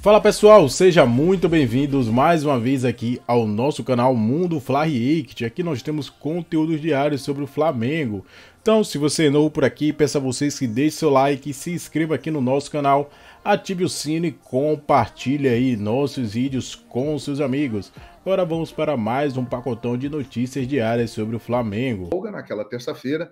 Fala pessoal, sejam muito bem-vindos mais uma vez aqui ao nosso canal Mundo Fla React. Aqui nós temos conteúdos diários sobre o Flamengo. Então, se você é novo por aqui, peço a vocês que deixem seu like, se inscreva aqui no nosso canal, ative o sino e compartilhe aí nossos vídeos com seus amigos. Agora vamos para mais um pacotão de notícias diárias sobre o Flamengo. Naquela terça-feira,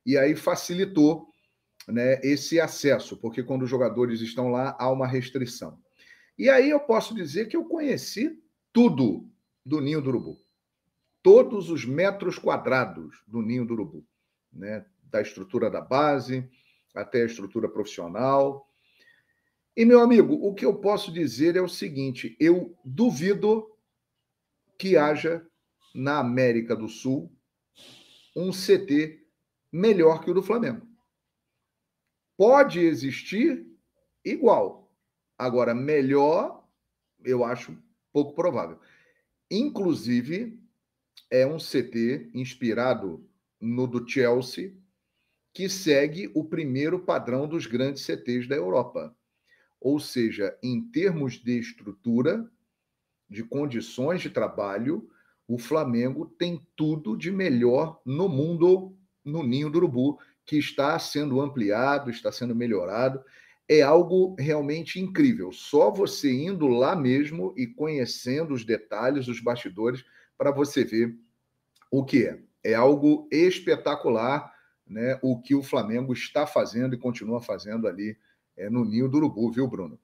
e aí facilitou, né, esse acesso, porque quando os jogadores estão lá, há uma restrição. E aí eu posso dizer que eu conheci tudo do Ninho do Urubu. Todos os metros quadrados do Ninho do Urubu, né? Da estrutura da base até a estrutura profissional. E, meu amigo, o que eu posso dizer é o seguinte: eu duvido que haja na América do Sul um CT melhor que o do Flamengo. Pode existir igual. Agora, melhor, eu acho pouco provável. Inclusive, é um CT inspirado no do Chelsea, que segue o primeiro padrão dos grandes CTs da Europa. Ou seja, em termos de estrutura, de condições de trabalho, o Flamengo tem tudo de melhor no mundo, no Ninho do Urubu, que está sendo ampliado, está sendo melhorado. É algo realmente incrível. Só você indo lá mesmo e conhecendo os detalhes, os bastidores, para você ver o que é. É algo espetacular, né, o que o Flamengo está fazendo e continua fazendo ali no Ninho do Urubu, viu, Bruno?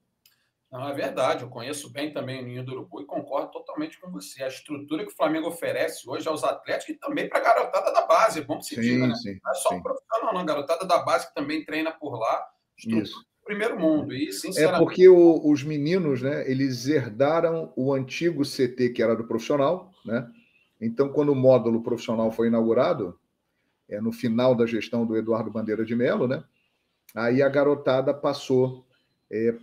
Não, é verdade, eu conheço bem também o Ninho do Urubu e concordo totalmente com você. A estrutura que o Flamengo oferece hoje aos atletas e também para a garotada da base, vamos se diga, né? Sim, Não é só sim. o profissional, não. A garotada da base que também treina por lá, estrutura Isso. do primeiro mundo. E, É sinceramente... porque os meninos, né, eles herdaram o antigo CT, que era do profissional, né? Então, quando o módulo profissional foi inaugurado, no final da gestão do Eduardo Bandeira de Mello, né? Aí a garotada passou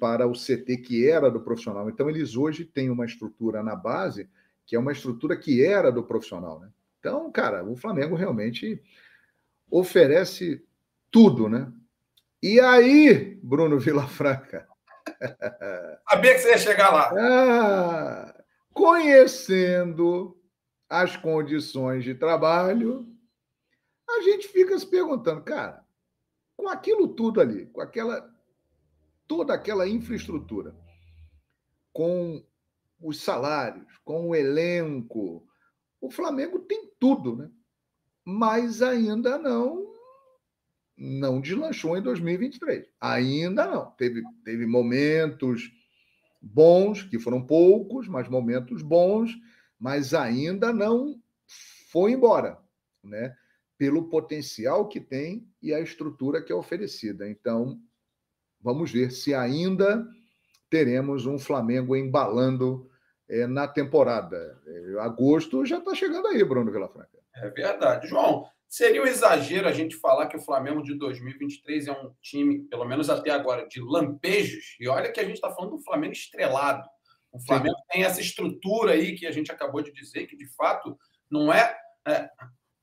para o CT que era do profissional. Então, eles hoje têm uma estrutura na base que é uma estrutura que era do profissional, né? Então, cara, o Flamengo realmente oferece tudo, né? E aí, Bruno Vilafranca? Sabia que você ia chegar lá. Conhecendo as condições de trabalho, a gente fica se perguntando, cara, com aquilo tudo ali, com toda aquela infraestrutura, com os salários, com o elenco, o Flamengo tem tudo, né? Mas ainda não deslanchou em 2023. Ainda não. Teve momentos bons, que foram poucos, mas momentos bons, mas ainda não foi embora, né? Pelo potencial que tem e a estrutura que é oferecida. Então, vamos ver se ainda teremos um Flamengo embalando na temporada. Agosto já está chegando aí, Bruno Vilafranca. É verdade. João, seria um exagero a gente falar que o Flamengo de 2023 é um time, pelo menos até agora, de lampejos? E olha que a gente está falando do Flamengo estrelado. O Flamengo tem essa estrutura aí que a gente acabou de dizer, que de fato não é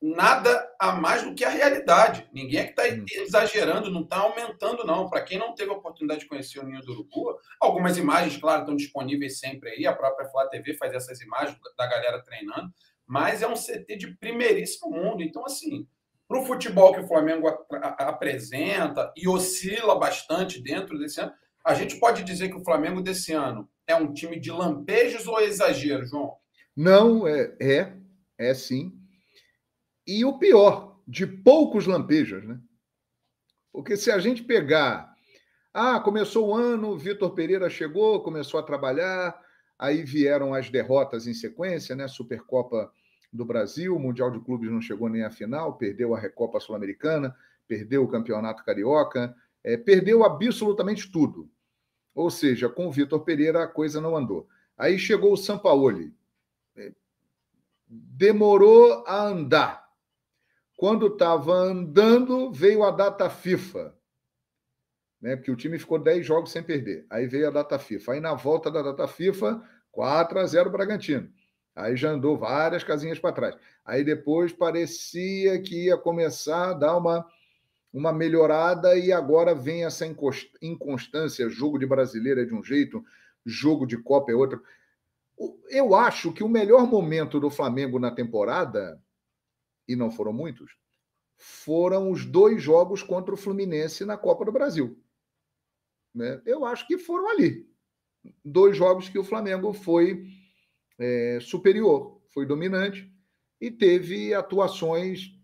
nada a mais do que a realidade. Ninguém é que está exagerando, não está aumentando, não. Para quem não teve a oportunidade de conhecer o Ninho do Urubu, algumas imagens, claro, estão disponíveis sempre aí. A própria Flá TV faz essas imagens da galera treinando. Mas é um CT de primeiríssimo mundo. Então, assim, para o futebol que o Flamengo apresenta e oscila bastante dentro desse ano, a gente pode dizer que o Flamengo desse ano é um time de lampejos ou exagero, João? Não, é sim. E o pior, de poucos lampejos, né? Porque se a gente pegar... começou o ano, Vitor Pereira chegou, começou a trabalhar, aí vieram as derrotas em sequência, né? Supercopa do Brasil, o Mundial de Clubes não chegou nem à final, perdeu a Recopa Sul-Americana, perdeu o Campeonato Carioca, perdeu absolutamente tudo. Ou seja, com o Vitor Pereira a coisa não andou. Aí chegou o Sampaoli, demorou a andar. Quando estava andando, veio a data FIFA, né? Porque o time ficou 10 jogos sem perder. Aí veio a data FIFA. Aí na volta da data FIFA, 4-0 Bragantino. Aí já andou várias casinhas para trás. Aí depois parecia que ia começar a dar uma melhorada e agora vem essa inconstância. Jogo de brasileiro é de um jeito, jogo de Copa é outro. Eu acho que o melhor momento do Flamengo na temporada, e não foram muitos, foram os 2 jogos contra o Fluminense na Copa do Brasil. Né? Eu acho que foram ali. 2 jogos que o Flamengo foi superior, foi dominante e teve atuações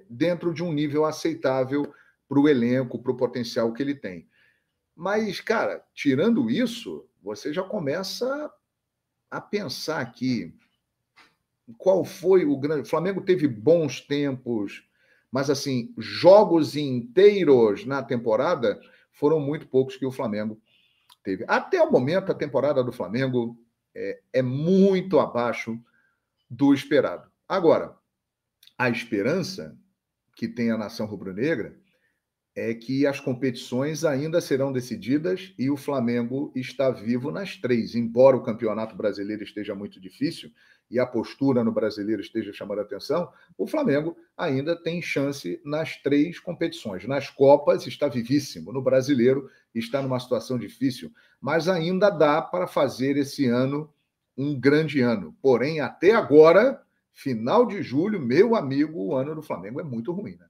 dentro de um nível aceitável para o elenco, para o potencial que ele tem. Mas, cara, tirando isso, você já começa a pensar aqui qual foi o grande... O Flamengo teve bons tempos, mas, assim, jogos inteiros na temporada foram muito poucos que o Flamengo teve. Até o momento, a temporada do Flamengo é muito abaixo do esperado. Agora, a esperança que tem a nação rubro-negra é que as competições ainda serão decididas e o Flamengo está vivo nas 3. Embora o Campeonato Brasileiro esteja muito difícil e a postura no Brasileiro esteja chamando a atenção, o Flamengo ainda tem chance nas 3 competições. Nas Copas está vivíssimo, no Brasileiro está numa situação difícil, mas ainda dá para fazer esse ano um grande ano. Porém, até agora, final de julho, meu amigo, o ano do Flamengo é muito ruim, né?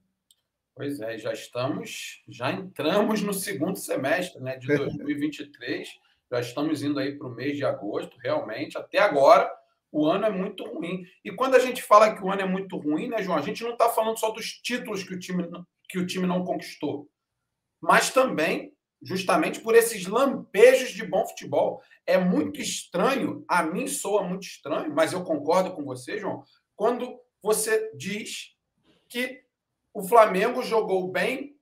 Pois é, já entramos no segundo semestre, né, de 2023, já estamos indo aí para o mês de agosto, realmente, até agora o ano é muito ruim. E quando a gente fala que o ano é muito ruim, né, João, a gente não está falando só dos títulos que o time não conquistou, mas também, justamente por esses lampejos de bom futebol. É muito estranho, a mim soa muito estranho, mas eu concordo com você, João, quando você diz que o Flamengo jogou bem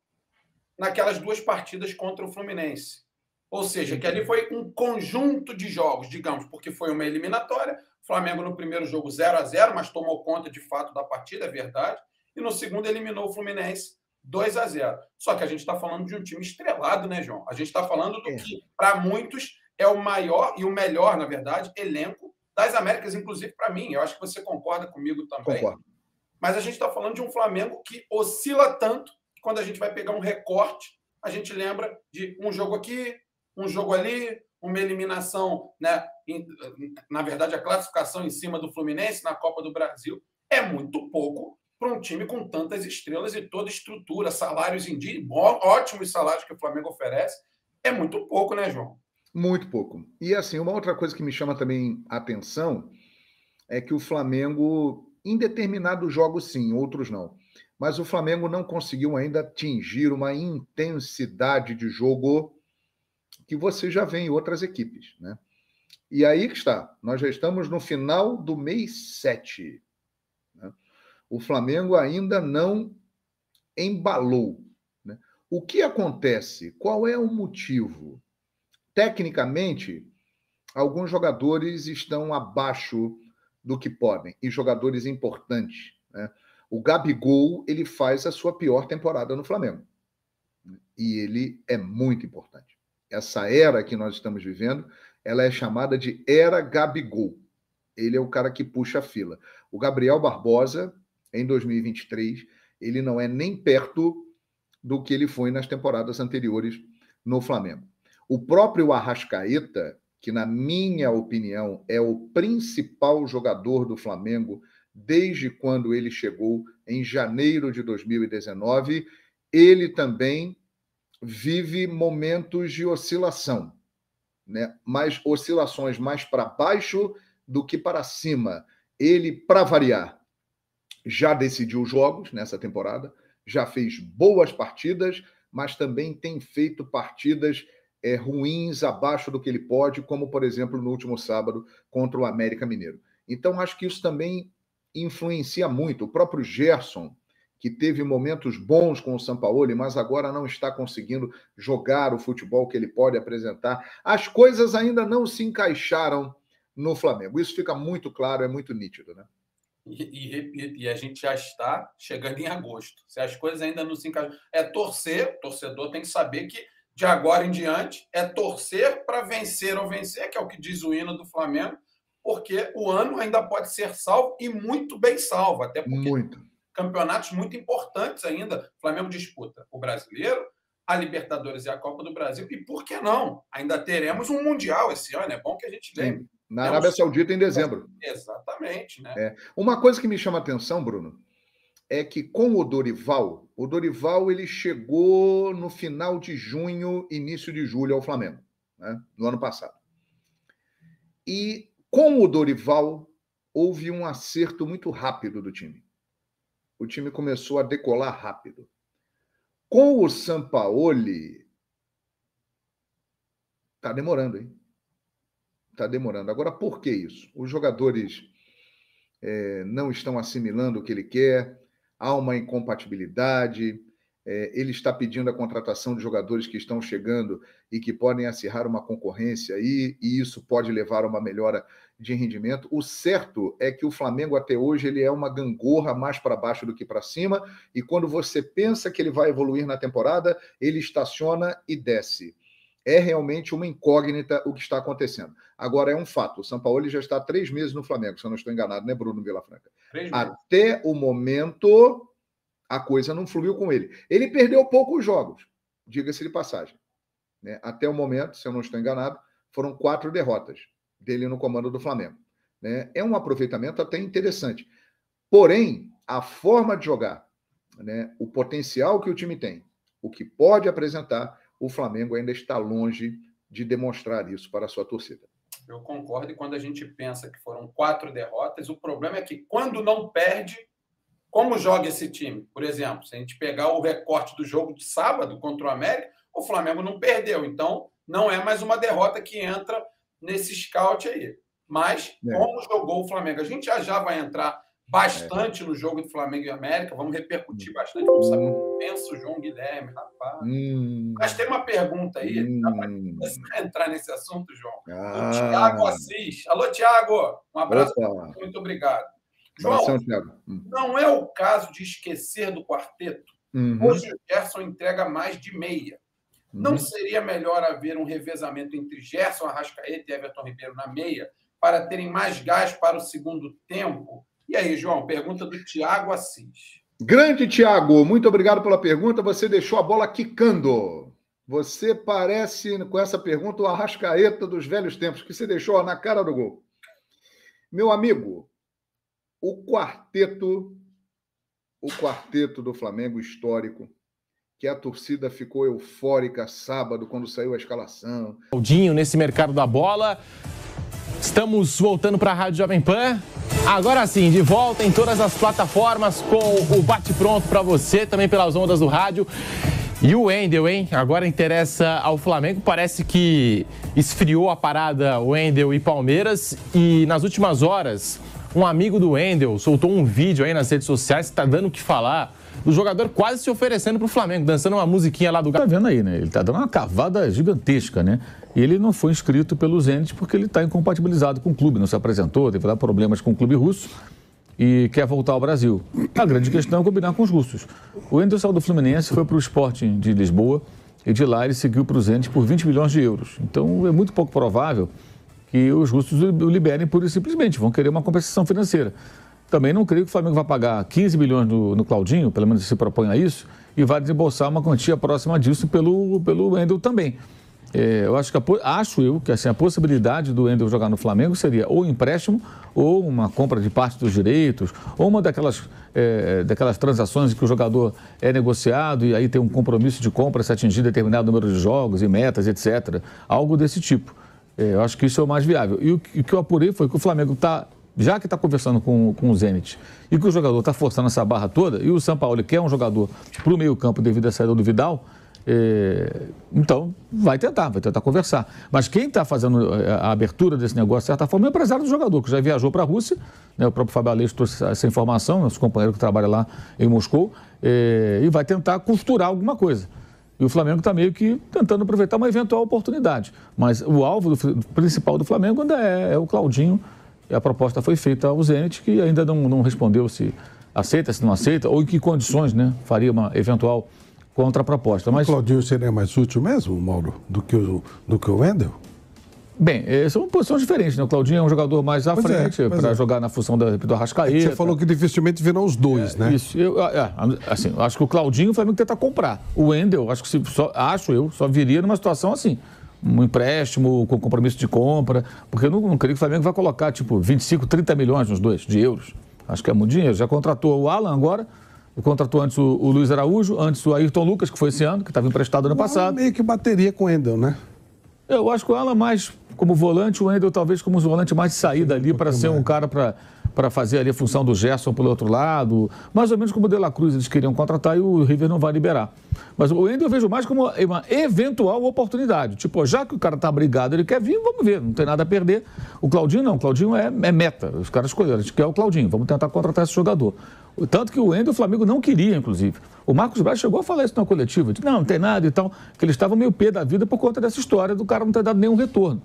naquelas 2 partidas contra o Fluminense. Ou seja, que ali foi um conjunto de jogos, digamos, porque foi uma eliminatória. O Flamengo no primeiro jogo 0-0, mas tomou conta de fato da partida, é verdade. E no segundo eliminou o Fluminense 2-0. Só que a gente está falando de um time estrelado, né, João? A gente está falando do que, para muitos, é o maior e o melhor, na verdade, elenco das Américas, inclusive para mim. Eu acho que você concorda comigo também. Concordo. Mas a gente está falando de um Flamengo que oscila tanto que quando a gente vai pegar um recorte, a gente lembra de um jogo aqui, um jogo ali, uma eliminação, né? Na verdade, a classificação em cima do Fluminense na Copa do Brasil é muito pouco para um time com tantas estrelas e toda estrutura, salários em dia, ótimos salários que o Flamengo oferece. É muito pouco, né, João? Muito pouco. E, assim, uma outra coisa que me chama também a atenção é que o Flamengo, em determinados jogos, sim, outros não. Mas o Flamengo não conseguiu ainda atingir uma intensidade de jogo que você já vê em outras equipes, né? E aí que está. Nós já estamos no final do mês 7. Né? O Flamengo ainda não embalou. Né? O que acontece? Qual é o motivo? Tecnicamente, alguns jogadores estão abaixo do que podem, e jogadores importantes. Né? O Gabigol, ele faz a sua pior temporada no Flamengo. E ele é muito importante. Essa era que nós estamos vivendo, ela é chamada de Era Gabigol. Ele é o cara que puxa a fila. O Gabriel Barbosa, em 2023, ele não é nem perto do que ele foi nas temporadas anteriores no Flamengo. O próprio Arrascaeta, que, na minha opinião, é o principal jogador do Flamengo desde quando ele chegou em janeiro de 2019, ele também vive momentos de oscilação, né? Mas oscilações mais para baixo do que para cima. Ele, para variar, já decidiu jogos nessa temporada, já fez boas partidas, mas também tem feito partidas ruins, abaixo do que ele pode, como, por exemplo, no último sábado contra o América Mineiro. Então, acho que isso também influencia muito. O próprio Gerson, que teve momentos bons com o Sampaoli, mas agora não está conseguindo jogar o futebol que ele pode apresentar. As coisas ainda não se encaixaram no Flamengo. Isso fica muito claro, é muito nítido, né? E a gente já está chegando em agosto. Se as coisas ainda não se encaixam, é torcer, o torcedor tem que saber que de agora em diante é torcer para vencer ou vencer, que é o que diz o hino do Flamengo, porque o ano ainda pode ser salvo e muito bem salvo, até porque campeonatos muito importantes ainda. O Flamengo disputa o Brasileiro, a Libertadores e a Copa do Brasil. E por que não? Ainda teremos um Mundial esse ano. É bom que a gente lembre. Na Arábia Saudita em dezembro. Exatamente, né? Uma coisa que me chama a atenção, Bruno, é que com o Dorival ele chegou no final de junho, início de julho ao Flamengo, né? No ano passado. E com o Dorival houve um acerto muito rápido do time. O time começou a decolar rápido. Com o Sampaoli, está demorando, hein? Está demorando. Agora, por que isso? Os jogadores não estão assimilando o que ele quer, há uma incompatibilidade, ele está pedindo a contratação de jogadores que estão chegando e que podem acirrar uma concorrência aí, e isso pode levar a uma melhora de rendimento. O certo é que o Flamengo até hoje ele é uma gangorra mais para baixo do que para cima, e quando você pensa que ele vai evoluir na temporada, ele estaciona e desce. É realmente uma incógnita o que está acontecendo. Agora, é um fato, o Sampaoli já está há 3 meses no Flamengo, se eu não estou enganado, né, Bruno Vilafranca? Até o momento, a coisa não fluiu com ele. Ele perdeu poucos jogos, diga-se de passagem, né? Até o momento, se eu não estou enganado, foram 4 derrotas dele no comando do Flamengo, né? É um aproveitamento até interessante. Porém, a forma de jogar, né, o potencial que o time tem, o que pode apresentar, o Flamengo ainda está longe de demonstrar isso para a sua torcida. Eu concordo, e quando a gente pensa que foram 4 derrotas, o problema é que quando não perde, como joga esse time? Por exemplo, se a gente pegar o recorte do jogo de sábado contra o América, o Flamengo não perdeu, então não é mais uma derrota que entra nesse scout aí. Mas como jogou o Flamengo? A gente já vai entrar bastante no jogo do Flamengo e América, vamos repercutir bastante, vamos saber o que pensa o João Guilherme, rapaz. Mas tem uma pergunta aí, dá para entrar nesse assunto, João? O Thiago Assis. Alô, Thiago, um abraço, muito obrigado. João, não é o caso de esquecer do quarteto? Hoje o Gerson entrega mais de meia. Não seria melhor haver um revezamento entre Gerson, Arrascaeta e Everton Ribeiro na meia para terem mais gás para o segundo tempo? E aí, João, pergunta do Thiago Assis. Grande Thiago, muito obrigado pela pergunta. Você deixou a bola quicando. Você parece, com essa pergunta, o Arrascaeta dos velhos tempos, que você deixou na cara do gol. Meu amigo, o quarteto do Flamengo histórico, que a torcida ficou eufórica sábado quando saiu a escalação. Claudinho nesse mercado da bola. Estamos voltando para a Rádio Jovem Pan. Agora sim, de volta em todas as plataformas com o bate-pronto para você, também pelas ondas do rádio. E o Wendel, hein? Agora interessa ao Flamengo. Parece que esfriou a parada Wendel e Palmeiras. E nas últimas horas, um amigo do Wendel soltou um vídeo aí nas redes sociais que está dando o que falar. Do jogador quase se oferecendo para o Flamengo, dançando uma musiquinha lá do... Tá vendo aí, né? Ele tá dando uma cavada gigantesca, né? E ele não foi inscrito pelo Zenit porque ele está incompatibilizado com o clube, não se apresentou, teve lá problemas com o clube russo e quer voltar ao Brasil. A grande questão é combinar com os russos. O Wendel saiu do Fluminense, foi para o Sporting de Lisboa e de lá ele seguiu para o Zenit por 20 milhões de euros. Então é muito pouco provável que os russos o liberem pura e simplesmente, vão querer uma compensação financeira. Também não creio que o Flamengo vai pagar 15 milhões no Claudinho, pelo menos se propõe a isso, e vai desembolsar uma quantia próxima disso pelo Wendel também. Eu acho que assim, a possibilidade do Wendel jogar no Flamengo seria ou empréstimo, ou uma compra de parte dos direitos, ou uma daquelas transações em que o jogador é negociado e aí tem um compromisso de compra se atingir determinado número de jogos e metas, etc. Algo desse tipo. Eu acho que isso é o mais viável. E o que eu apurei foi que o Flamengo já que está conversando com o Zenit e que o jogador está forçando essa barra toda, e o Sampaoli quer um jogador para o meio-campo devido à saída do Vidal, então vai tentar conversar. Mas quem está fazendo a abertura desse negócio, de certa forma, é o empresário do jogador, que já viajou para a Rússia, né? O próprio Fábio Aleixo trouxe essa informação, nosso companheiro que trabalha lá em Moscou, e vai tentar costurar alguma coisa. E o Flamengo está meio que tentando aproveitar uma eventual oportunidade. Mas o alvo principal do Flamengo ainda é o Claudinho. E a proposta foi feita ao Zenit, que ainda não respondeu se aceita, se não aceita, ou em que condições, né, faria uma eventual contraproposta. Mas... O Claudinho seria mais útil mesmo, Mauro, do que o Wendel? Bem, são posições diferentes, né? O Claudinho é um jogador mais à frente, para jogar na função do Arrascaeta. Você falou que dificilmente virão os dois, né? Isso. Eu acho que o Claudinho o Flamengo tenta comprar. O Wendel, acho que só viria numa situação assim. Um empréstimo com compromisso de compra, porque eu não creio que o Flamengo vai colocar, tipo, 25, 30 milhões nos dois, de euros. Acho que é muito dinheiro. Já contratou o Alan agora, contratou antes o Luiz Araújo, antes o Ayrton Lucas, que foi esse ano, que estava emprestado ano passado. Meio que bateria com o Wendel, né? Eu acho que o Alan mais como volante, o Wendel talvez como volante mais de saída ali, para ser um cara para fazer ali a função do Gerson pelo outro lado, mais ou menos como o De La Cruz eles queriam contratar e o River não vai liberar. Mas o Wendel eu vejo mais como uma eventual oportunidade. Tipo, já que o cara tá brigado, ele quer vir, vamos ver, não tem nada a perder. O Claudinho não, o Claudinho é meta, os caras escolheram, a gente quer o Claudinho, vamos tentar contratar esse jogador. Tanto que o Wendel o Flamengo não queria, inclusive. O Marcos Braz chegou a falar isso na coletiva, disse, não tem nada e tal, que eles estavam meio pé da vida por conta dessa história do cara não ter dado nenhum retorno.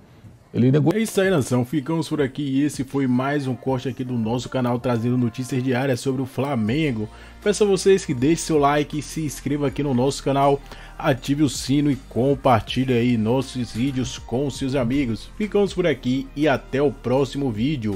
Ele negou... É isso aí, nação. Ficamos por aqui e esse foi mais um corte aqui do nosso canal trazendo notícias diárias sobre o Flamengo. Peço a vocês que deixem seu like, se inscreva aqui no nosso canal, ative o sino e compartilhe aí nossos vídeos com seus amigos. Ficamos por aqui e até o próximo vídeo.